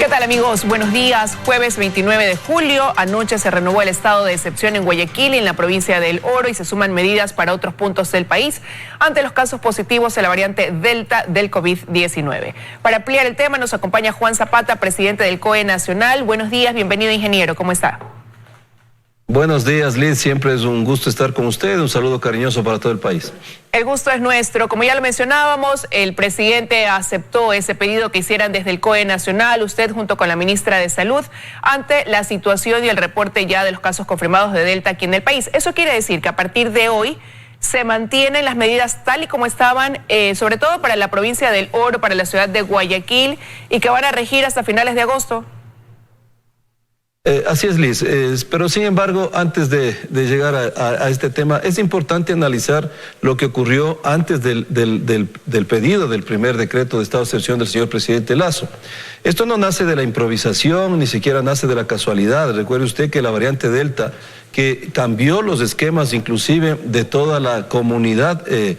¿Qué tal, amigos? Buenos días. Jueves 29 de julio. Anoche se renovó el estado de excepción en Guayaquil y en la provincia del Oro y se suman medidas para otros puntos del país ante los casos positivos de la variante Delta del COVID-19. Para ampliar el tema nos acompaña Juan Zapata, presidente del COE Nacional. Buenos días, bienvenido, ingeniero. ¿Cómo está? Buenos días, Liz. Siempre es un gusto estar con usted. Un saludo cariñoso para todo el país. El gusto es nuestro. Como ya lo mencionábamos, el presidente aceptó ese pedido que hicieran desde el COE Nacional, usted junto con la ministra de Salud, ante la situación y el reporte ya de los casos confirmados de Delta aquí en el país. Eso quiere decir que a partir de hoy se mantienen las medidas tal y como estaban, sobre todo para la provincia del Oro, para la ciudad de Guayaquil, y que van a regir hasta finales de agosto. Así es, Liz, pero sin embargo, antes de llegar a este tema, es importante analizar lo que ocurrió antes del pedido del primer decreto de estado de excepción del señor presidente Lasso. Esto no nace de la improvisación, ni siquiera nace de la casualidad. Recuerde usted que la variante Delta, que cambió los esquemas inclusive de toda la comunidad, que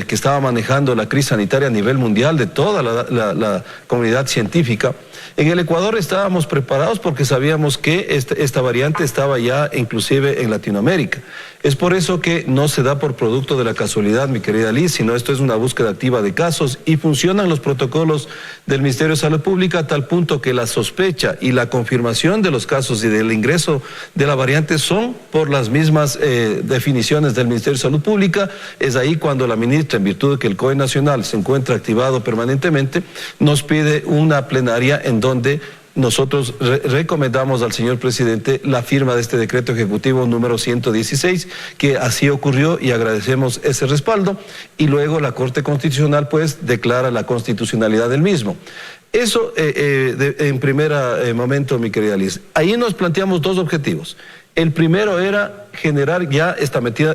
estaba manejando la crisis sanitaria a nivel mundial, de toda la comunidad científica. En el Ecuador estábamos preparados porque sabíamos que esta variante estaba ya inclusive en Latinoamérica. Es por eso que no se da por producto de la casualidad, mi querida Liz, sino esto es una búsqueda activa de casos y funcionan los protocolos del Ministerio de Salud Pública a tal punto que la sospecha y la confirmación de los casos y del ingreso de la variante son por las mismas definiciones del Ministerio de Salud Pública. Es ahí cuando la ministra, en virtud de que el COE Nacional se encuentra activado permanentemente, nos pide una plenaria en donde nosotros recomendamos al señor presidente la firma de este decreto ejecutivo número 116, que así ocurrió y agradecemos ese respaldo, y luego la Corte Constitucional pues declara la constitucionalidad del mismo. Eso en primer momento, mi querida Liz. Ahí nos planteamos dos objetivos. El primero era generar ya esta medida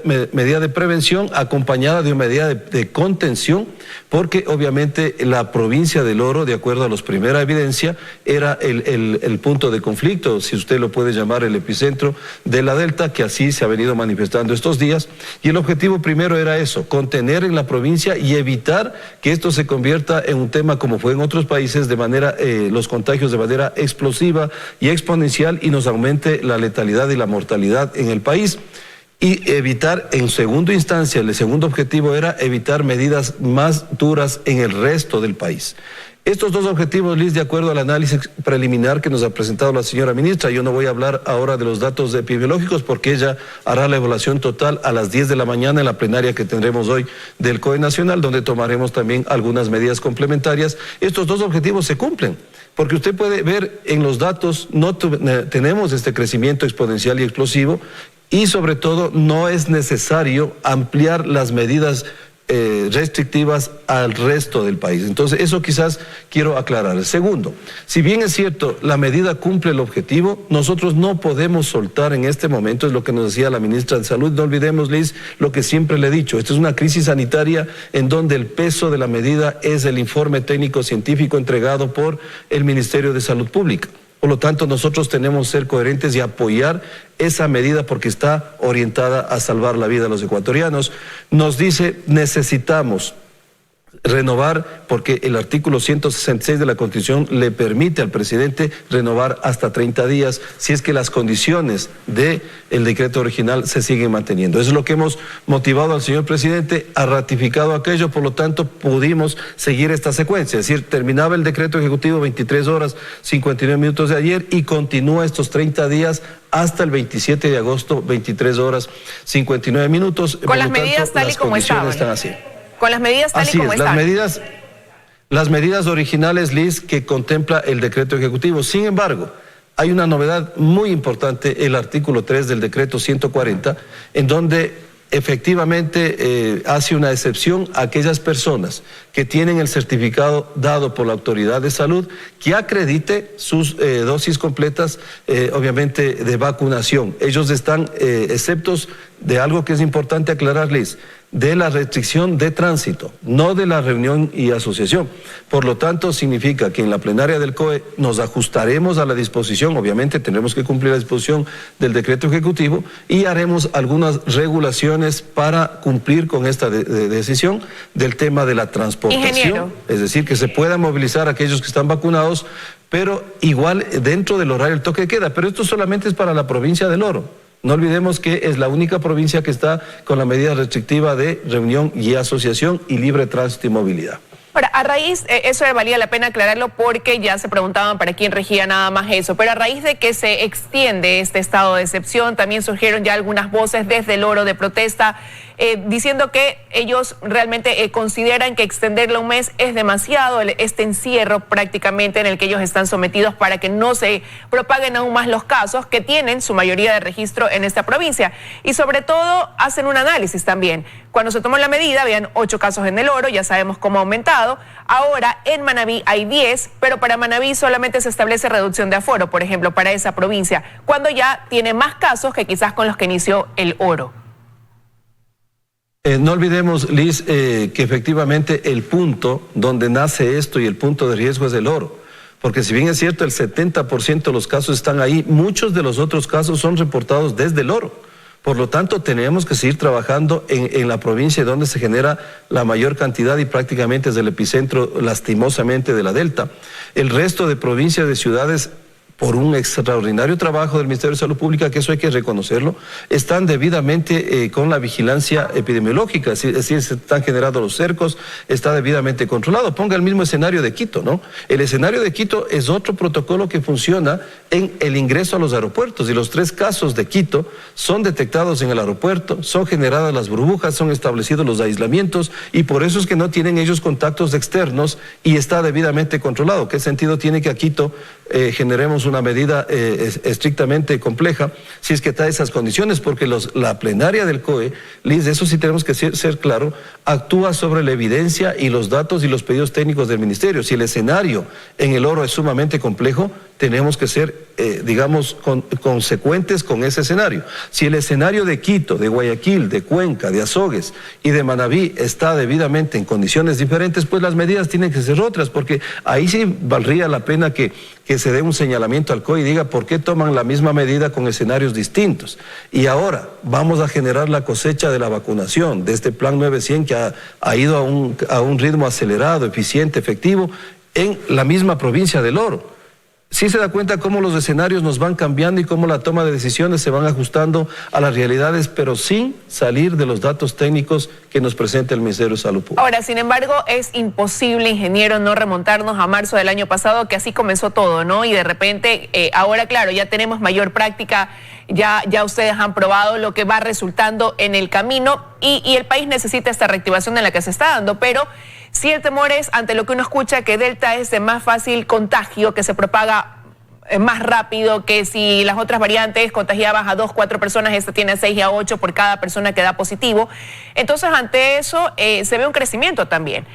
de prevención acompañada de una medida de contención, porque obviamente la provincia del Oro, de acuerdo a la primera evidencia, era el punto de conflicto, si usted lo puede llamar el epicentro de la Delta, que así se ha venido manifestando estos días. Y el objetivo primero era eso, contener en la provincia y evitar que esto se convierta en un tema como fue en otros países, de manera los contagios de manera explosiva y exponencial, y nos aumente la letalidad y la mortalidad en el país. Y evitar, en segunda instancia, el segundo objetivo era evitar medidas más duras en el resto del país. Estos dos objetivos, Liz, de acuerdo al análisis preliminar que nos ha presentado la señora ministra, yo no voy a hablar ahora de los datos epidemiológicos porque ella hará la evaluación total a las 10 de la mañana en la plenaria que tendremos hoy del COE Nacional, donde tomaremos también algunas medidas complementarias. Estos dos objetivos se cumplen, porque usted puede ver en los datos, no tenemos este crecimiento exponencial y explosivo, y sobre todo no es necesario ampliar las medidas restrictivas al resto del país. Entonces, eso quizás quiero aclarar. Segundo, si bien es cierto, la medida cumple el objetivo, nosotros no podemos soltar en este momento, es lo que nos decía la ministra de Salud, no olvidemos, Liz, lo que siempre le he dicho, esto es una crisis sanitaria en donde el peso de la medida es el informe técnico científico entregado por el Ministerio de Salud Pública. Por lo tanto, nosotros tenemos que ser coherentes y apoyar esa medida porque está orientada a salvar la vida de los ecuatorianos. Nos dice, necesitamos renovar, porque el artículo 166 de la Constitución le permite al presidente renovar hasta 30 días si es que las condiciones del decreto original se siguen manteniendo. Eso es lo que hemos motivado al señor presidente, ha ratificado aquello, por lo tanto pudimos seguir esta secuencia, es decir, terminaba el decreto ejecutivo 23 horas 59 minutos de ayer y continúa estos 30 días hasta el 27 de agosto, 23 horas 59 minutos. Con las medidas tal y como estaban. Están así. Con las medidas tal y como están. Las medidas originales, Liz, que contempla el decreto ejecutivo. Sin embargo, hay una novedad muy importante, el artículo 3 del decreto 140, en donde efectivamente hace una excepción a aquellas personas que tienen el certificado dado por la autoridad de salud que acredite sus dosis completas, obviamente de vacunación. Ellos están exceptos de algo que es importante aclararles, de la restricción de tránsito, no de la reunión y asociación. Por lo tanto, significa que en la plenaria del COE nos ajustaremos a la disposición, obviamente tendremos que cumplir la disposición del decreto ejecutivo y haremos algunas regulaciones para cumplir con esta decisión del tema de la transportación. Ingeniero. Es decir, que se puedan movilizar aquellos que están vacunados pero igual dentro del horario del toque de queda. Pero esto solamente es para la provincia del Oro. No olvidemos que es la única provincia que está con la medida restrictiva de reunión y asociación y libre tránsito y movilidad. Ahora, a raíz, eso valía la pena aclararlo porque ya se preguntaban para quién regía nada más eso, pero a raíz de que se extiende este estado de excepción, también surgieron ya algunas voces desde el Oro de protesta diciendo que ellos realmente consideran que extenderlo un mes es demasiado, este encierro prácticamente en el que ellos están sometidos para que no se propaguen aún más los casos que tienen su mayoría de registro en esta provincia. Y sobre todo hacen un análisis también. Cuando se tomó la medida, habían 8 casos en el Oro, ya sabemos cómo ha aumentado. Ahora en Manabí hay 10, pero para Manabí solamente se establece reducción de aforo, por ejemplo, para esa provincia, cuando ya tiene más casos que quizás con los que inició el Oro. No olvidemos, Liz, que efectivamente el punto donde nace esto y el punto de riesgo es el Oro. Porque si bien es cierto, el 70% de los casos están ahí, muchos de los otros casos son reportados desde el Oro. Por lo tanto, tenemos que seguir trabajando en la provincia donde se genera la mayor cantidad y prácticamente es el epicentro, lastimosamente, de la Delta. El resto de provincias, de ciudades, por un extraordinario trabajo del Ministerio de Salud Pública, que eso hay que reconocerlo, están debidamente con la vigilancia epidemiológica, es decir, se están generando los cercos, está debidamente controlado. Ponga el mismo escenario de Quito, ¿no? El escenario de Quito es otro protocolo que funciona en el ingreso a los aeropuertos, y los 3 casos de Quito son detectados en el aeropuerto, son generadas las burbujas, son establecidos los aislamientos, y por eso es que no tienen ellos contactos externos y está debidamente controlado. ¿Qué sentido tiene que a Quito generemos una medida estrictamente compleja si es que está esas condiciones? Porque la plenaria del COE, Liz, eso sí tenemos que ser claro, actúa sobre la evidencia y los datos y los pedidos técnicos del ministerio. Si el escenario en el Oro es sumamente complejo, tenemos que ser, digamos, consecuentes con ese escenario. Si el escenario de Quito, de Guayaquil, de Cuenca, de Azogues y de Manabí está debidamente en condiciones diferentes, pues las medidas tienen que ser otras, porque ahí sí valdría la pena que se dé un señalamiento al COE y diga por qué toman la misma medida con escenarios distintos. Y ahora vamos a generar la cosecha de la vacunación, de este plan 900 que ha ido a un ritmo acelerado, eficiente, efectivo, en la misma provincia del Oro. Sí se da cuenta cómo los escenarios nos van cambiando y cómo la toma de decisiones se van ajustando a las realidades, pero sin salir de los datos técnicos que nos presenta el Ministerio de Salud Pública. Ahora, sin embargo, es imposible, ingeniero, no remontarnos a marzo del año pasado, que así comenzó todo, ¿no? Y de repente, ahora, claro, ya tenemos mayor práctica, ya ustedes han probado lo que va resultando en el camino y el país necesita esta reactivación en la que se está dando, pero sí el temor es, ante lo que uno escucha, que Delta es de más fácil contagio, que se propaga más rápido, que si las otras variantes contagiaban a 2, 4 personas, esta tiene a 6 y a 8 por cada persona que da positivo. Entonces, ante eso, se ve un crecimiento también.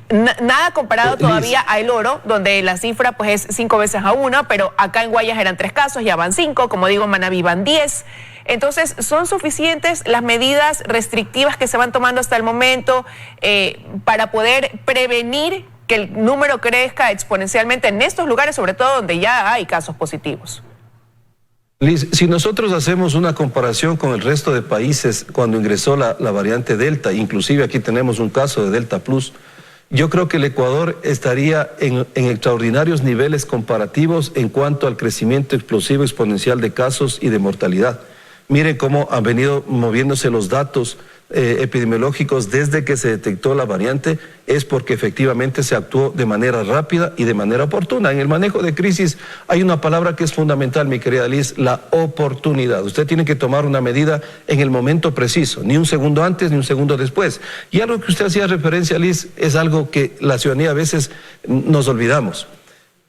Nada comparado todavía a el Oro, donde la cifra pues es 5 veces a 1, pero acá en Guayas eran 3 casos, ya van 5, como digo, en Manabí van 10. Entonces, ¿son suficientes las medidas restrictivas que se van tomando hasta el momento para poder prevenir que el número crezca exponencialmente en estos lugares, sobre todo donde ya hay casos positivos? Liz, si nosotros hacemos una comparación con el resto de países cuando ingresó la variante Delta, inclusive aquí tenemos un caso de Delta Plus, yo creo que el Ecuador estaría en extraordinarios niveles comparativos en cuanto al crecimiento explosivo exponencial de casos y de mortalidad. Miren cómo han venido moviéndose los datos epidemiológicos desde que se detectó la variante, es porque efectivamente se actuó de manera rápida y de manera oportuna. En el manejo de crisis hay una palabra que es fundamental, mi querida Liz, la oportunidad. Usted tiene que tomar una medida en el momento preciso, ni un segundo antes ni un segundo después. Y algo que usted hacía referencia, Liz, es algo que la ciudadanía a veces nos olvidamos.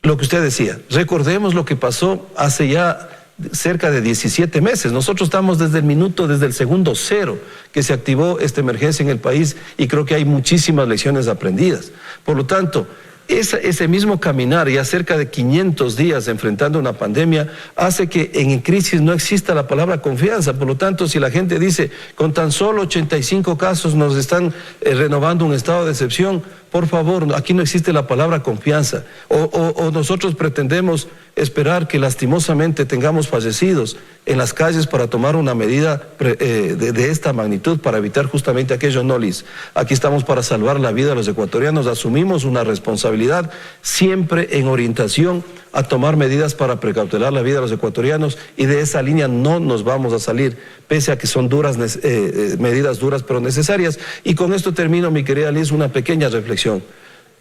Lo que usted decía, recordemos lo que pasó hace ya cerca de 17 meses. Nosotros estamos desde el segundo 0 que se activó esta emergencia en el país y creo que hay muchísimas lecciones aprendidas. Por lo tanto, ese mismo caminar ya cerca de 500 días enfrentando una pandemia hace que en crisis no exista la palabra confianza. Por lo tanto, si la gente dice con tan solo 85 casos nos están renovando un estado de excepción, por favor, aquí no existe la palabra confianza. O nosotros pretendemos esperar que lastimosamente tengamos fallecidos en las calles para tomar una medida de esta magnitud para evitar justamente aquello. No, Liz. Aquí estamos para salvar la vida de los ecuatorianos, asumimos una responsabilidad siempre en orientación a tomar medidas para precautelar la vida de los ecuatorianos y de esa línea no nos vamos a salir, pese a que son duras, medidas duras pero necesarias. Y con esto termino, mi querida Liz, una pequeña reflexión.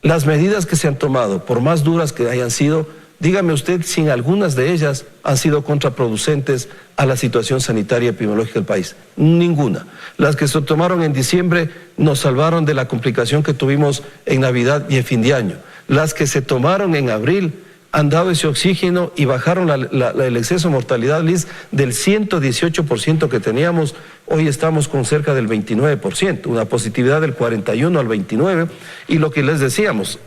Las medidas que se han tomado, por más duras que hayan sido, dígame usted si algunas de ellas han sido contraproducentes a la situación sanitaria y epidemiológica del país. Ninguna. Las que se tomaron en diciembre nos salvaron de la complicación que tuvimos en Navidad y en fin de año. Las que se tomaron en abril han dado ese oxígeno y bajaron el exceso de mortalidad, Liz, del 118% que teníamos. Hoy estamos con cerca del 29%, una positividad del 41 al 29%. Y lo que les decíamos,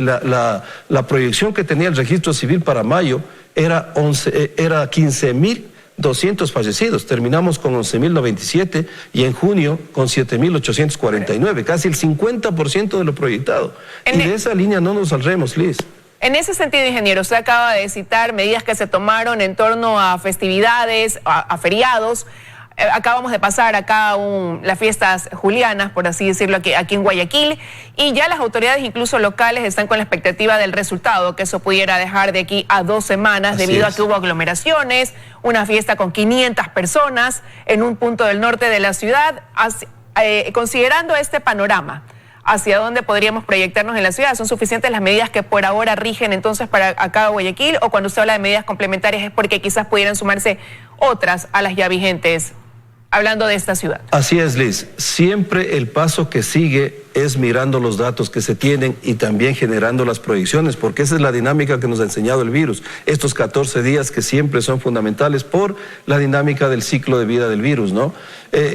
la proyección que tenía el registro civil para mayo era 15.200 fallecidos. Terminamos con 11.097 y en junio con 7.849, casi el 50% de lo proyectado. Y de esa línea no nos saldremos, Liz. En ese sentido, ingeniero, usted acaba de citar medidas que se tomaron en torno a festividades, a feriados. Acabamos de pasar acá las fiestas julianas, por así decirlo, aquí en Guayaquil, y ya las autoridades, incluso locales, están con la expectativa del resultado, que eso pudiera dejar de aquí a 2 semanas, debido a que hubo aglomeraciones, una fiesta con 500 personas en un punto del norte de la ciudad. Considerando este panorama, ¿hacia dónde podríamos proyectarnos en la ciudad? ¿Son suficientes las medidas que por ahora rigen entonces para acá Guayaquil? ¿O cuando usted habla de medidas complementarias es porque quizás pudieran sumarse otras a las ya vigentes, hablando de esta ciudad? Así es, Liz. Siempre el paso que sigue es mirando los datos que se tienen y también generando las proyecciones, porque esa es la dinámica que nos ha enseñado el virus. Estos 14 días que siempre son fundamentales por la dinámica del ciclo de vida del virus, ¿no?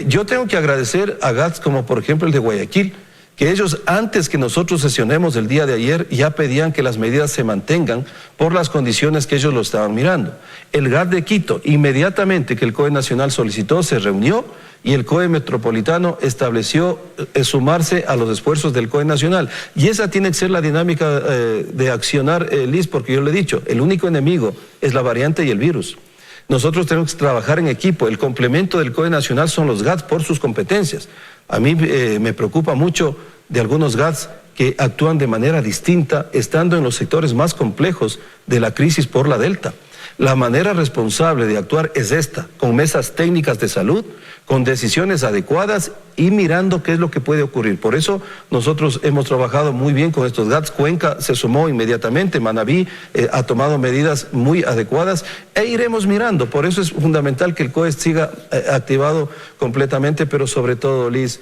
Yo tengo que agradecer a GATS, como por ejemplo el de Guayaquil, que ellos, antes que nosotros sesionemos el día de ayer, ya pedían que las medidas se mantengan por las condiciones que ellos lo estaban mirando. El GAT de Quito, inmediatamente que el COE Nacional solicitó, se reunió y el COE Metropolitano estableció sumarse a los esfuerzos del COE Nacional. Y esa tiene que ser la dinámica de accionar, Liz, porque yo le he dicho, el único enemigo es la variante y el virus. Nosotros tenemos que trabajar en equipo. El complemento del COE Nacional son los GATS por sus competencias. A mí me preocupa mucho de algunos GATS que actúan de manera distinta, estando en los sectores más complejos de la crisis por la Delta. La manera responsable de actuar es esta, con mesas técnicas de salud, con decisiones adecuadas y mirando qué es lo que puede ocurrir. Por eso nosotros hemos trabajado muy bien con estos GATS. Cuenca se sumó inmediatamente, Manabí ha tomado medidas muy adecuadas e iremos mirando. Por eso es fundamental que el COE siga activado completamente, pero sobre todo, Liz,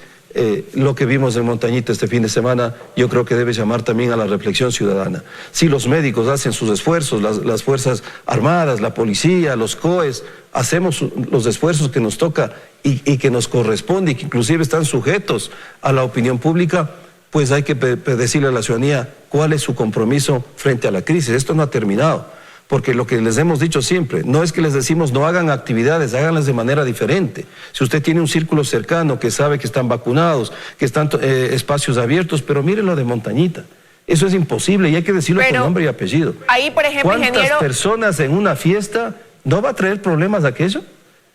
lo que vimos en Montañita este fin de semana, yo creo que debe llamar también a la reflexión ciudadana. Si los médicos hacen sus esfuerzos, las Fuerzas Armadas, la policía, los COEs, hacemos los esfuerzos que nos toca y que nos corresponde y que inclusive están sujetos a la opinión pública, pues hay que decirle a la ciudadanía cuál es su compromiso frente a la crisis. Esto no ha terminado. Porque lo que les hemos dicho siempre, no es que les decimos no hagan actividades, háganlas de manera diferente. Si usted tiene un círculo cercano que sabe que están vacunados, que están espacios abiertos, pero miren lo de Montañita. Eso es imposible y hay que decirlo con nombre y apellido. Ahí, por ejemplo, ¿Cuántas personas en una fiesta no va a traer problemas aquello?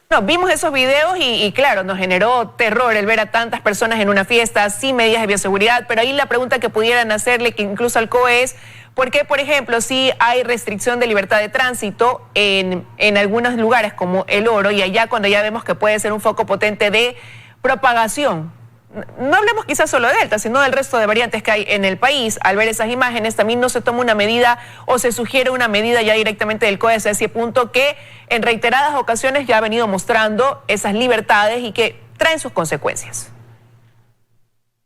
No, vimos esos videos y claro, nos generó terror el ver a tantas personas en una fiesta sin medidas de bioseguridad, pero ahí la pregunta que pudieran hacerle, que incluso al COE, es ¿por qué, por ejemplo, si hay restricción de libertad de tránsito en algunos lugares como El Oro y allá cuando ya vemos que puede ser un foco potente de propagación? No hablemos quizás solo de Delta, sino del resto de variantes que hay en el país. Al ver esas imágenes también no se toma una medida o se sugiere una medida ya directamente del COE a ese punto que en reiteradas ocasiones ya ha venido mostrando esas libertades y que traen sus consecuencias.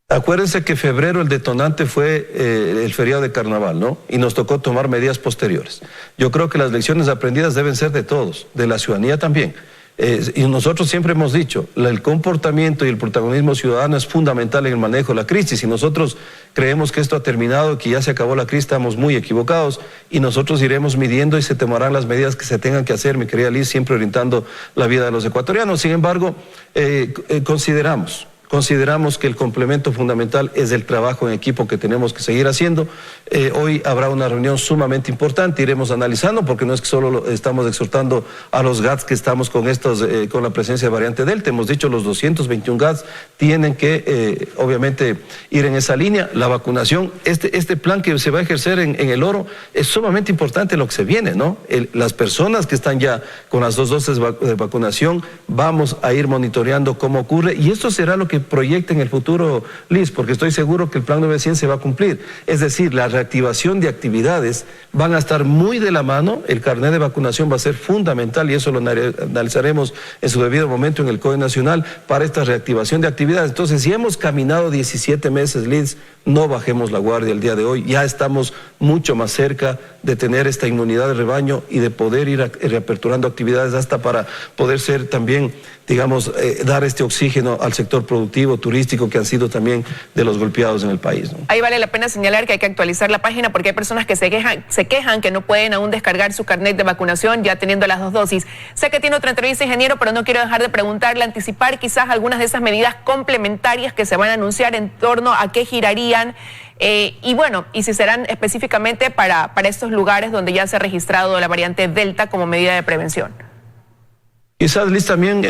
Acuérdense que febrero el detonante fue el feriado de carnaval, ¿no? Y nos tocó tomar medidas posteriores. Yo creo que las lecciones aprendidas deben ser de todos, de la ciudadanía también. Y nosotros siempre hemos dicho, el comportamiento y el protagonismo ciudadano es fundamental en el manejo de la crisis. Y nosotros creemos que esto ha terminado, que ya se acabó la crisis, estamos muy equivocados. Y nosotros iremos midiendo y se tomarán las medidas que se tengan que hacer, mi querida Liz, siempre orientando la vida de los ecuatorianos. Sin embargo, consideramos que el complemento fundamental es el trabajo en equipo que tenemos que seguir haciendo. Hoy habrá una reunión sumamente importante, iremos analizando, porque no es que solo estamos exhortando a los GATS que estamos con con la presencia de variante Delta. Hemos dicho los 221 GATS tienen que obviamente ir en esa línea. La vacunación, este plan que se va a ejercer en El Oro es sumamente importante lo que se viene, ¿no? Las personas que están ya con las 2 dosis de vacunación, vamos a ir monitoreando cómo ocurre, y esto será lo que proyecte en el futuro, Liz, porque estoy seguro que el plan 900 se va a cumplir. Es decir, la reactivación de actividades van a estar muy de la mano, el carnet de vacunación va a ser fundamental y eso lo analizaremos en su debido momento en el COE Nacional para esta reactivación de actividades. Entonces, si hemos caminado 17 meses, Liz, no bajemos la guardia el día de hoy, ya estamos mucho más cerca de tener esta inmunidad de rebaño y de poder ir reaperturando actividades hasta para poder ser también, digamos, dar este oxígeno al sector productivo, turístico, que han sido también de los golpeados en el país, ¿no? Ahí vale la pena señalar que hay que actualizar la página porque hay personas que se quejan que no pueden aún descargar su carnet de vacunación ya teniendo las 2 dosis. Sé que tiene otra entrevista, ingeniero, pero no quiero dejar de preguntarle, anticipar quizás algunas de esas medidas complementarias que se van a anunciar en torno a qué girarían y bueno, y si serán específicamente para estos lugares donde ya se ha registrado la variante Delta como medida de prevención. Quizás, Liz, también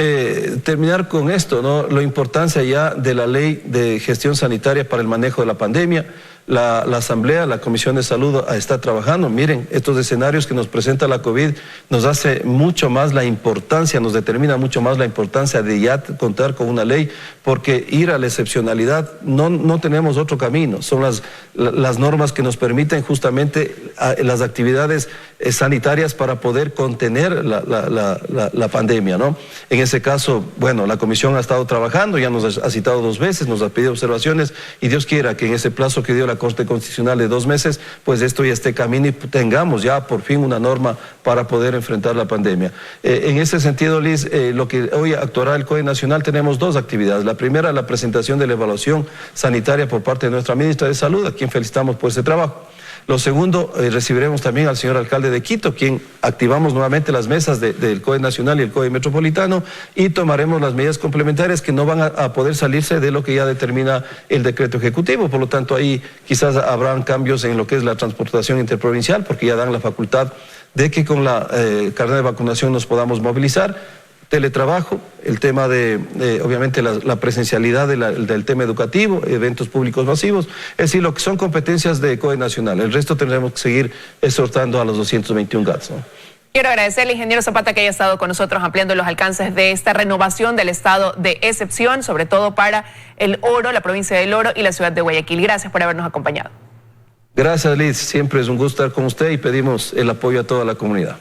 terminar con esto, ¿no? La importancia ya de la ley de gestión sanitaria para el manejo de la pandemia. La Asamblea, la Comisión de Salud está trabajando. Miren, estos escenarios que nos presenta la COVID nos hace mucho más la importancia, nos determina mucho más la importancia de ya contar con una ley, porque ir a la excepcionalidad no tenemos otro camino. Son las normas que nos permiten justamente las actividades sanitarias para poder contener la pandemia, ¿no? En ese caso, bueno, la Comisión ha estado trabajando, ya nos ha citado 2 veces, nos ha pedido observaciones y Dios quiera que en ese plazo que dio la Corte Constitucional de 2 meses, pues esto ya esté camino y tengamos ya por fin una norma para poder enfrentar la pandemia. En ese sentido, Liz, lo que hoy actuará el COE Nacional, tenemos 2 actividades. La primera, la presentación de la evaluación sanitaria por parte de nuestra ministra de Salud, a quien felicitamos por ese trabajo. Lo segundo, recibiremos también al señor alcalde de Quito, quien activamos nuevamente las mesas del COE Nacional y el COE Metropolitano, y tomaremos las medidas complementarias que no van a poder salirse de lo que ya determina el decreto ejecutivo. Por lo tanto, ahí quizás habrán cambios en lo que es la transportación interprovincial, porque ya dan la facultad de que con la carnet de vacunación nos podamos movilizar. Teletrabajo, el tema de obviamente la presencialidad del tema educativo, eventos públicos masivos, es decir, lo que son competencias de COE Nacional. El resto tendremos que seguir exhortando a los 221 GATS, ¿no? Quiero agradecerle, ingeniero Zapata, que haya estado con nosotros ampliando los alcances de esta renovación del estado de excepción, sobre todo para El Oro, la provincia del Oro y la ciudad de Guayaquil. Gracias por habernos acompañado. Gracias, Liz. Siempre es un gusto estar con usted y pedimos el apoyo a toda la comunidad.